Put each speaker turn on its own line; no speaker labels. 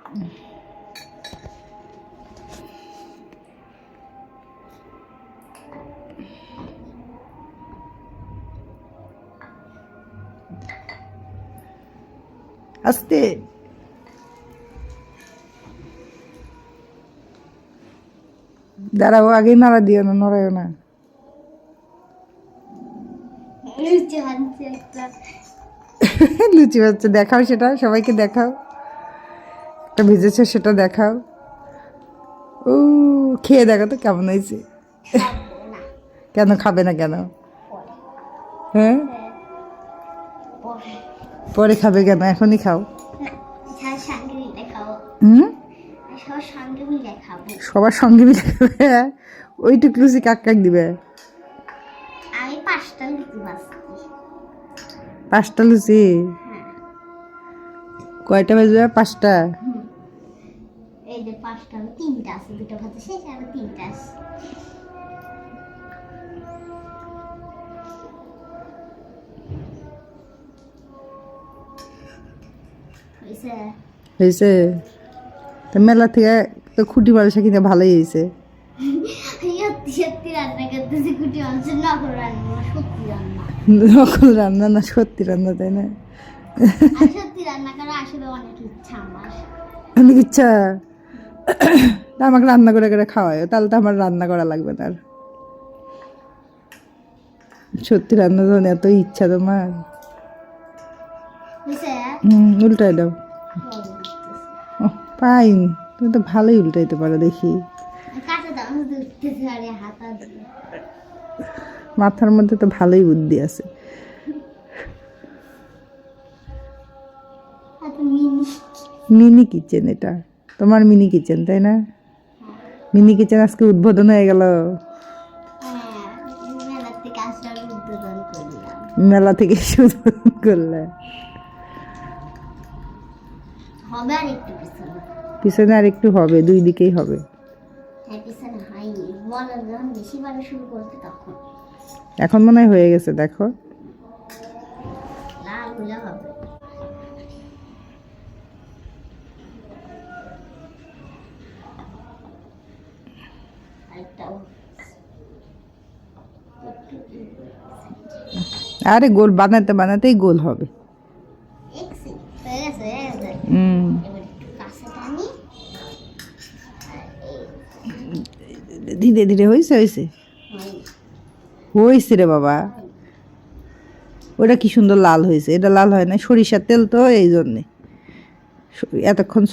আস্তে দাঁড়াও, আগে নাড়া দিও না, নড়াইও না। লুচি বাচ্চা দেখাও, সেটা সবাইকে দেখাও। একটা ভেজেছে সেটা দেখাও। ও খেয়ে দেখো তো কেমন হয়েছে। কেন খাবে না কেন? হ্যাঁ পরে খাবে কেন? এখনই খাও। সবার সঙ্গে মিলে খাবে? ওইটুক লুচি কাক কাক দিবে?
আমি 5টা লুচি ভাজছি।
5টা লুচি? কয়টা বাজবে? 5টা?
এই যে 5টা, 3টা আছে, 2টা ভাজা শেষ আর 3টা আছে।
হয়েছে তো মেলা থেকে তো খুঁটি মালসা কিনে ভালোই হয়েছে।
সত্যি রান্না করতেছি, কুটি মাংস নকল রান্না, সত্যি রান্না।
নকল রান্না না সত্যি রান্না, তাই না?
সত্যি রান্না করা আসলে অনেক ইচ্ছা আমার।
অনেক ইচ্ছা? আমাকে রান্না করে করে খাওয়ায়, তাহলে তো আমার রান্না করা লাগবে না আর। সত্যি রান্না যখন এত ইচ্ছা তোমার। উল্টাই দাও। পাইন, তুমি তো ভালোই উল্টাইতে পারো দেখি। মাথার মধ্যে তো ভালোই বুদ্ধি আছে। মিনি কিচেন এটা তোমার? মিনি কিচেন, তাই না? মিনি কিচেন আজকে উদ্বোধন হয়ে গেল। মেলা থেকে উদ্বোধন করলে? পিছনে আর একটু হবে, 2 দিকেই হবে। এখন মনে হয় হয়ে গেছে, দেখো। আরে গোল বানাতে বানাতেই গোল হবে। ধীরে ধীরে হয়েছে হয়েছে হয়েছে রে বাবা। ওটা কি সুন্দর লাল হয়েছে। এটা লাল হয় না, সরিষার তেল তো, এই জন্যে এতক্ষণ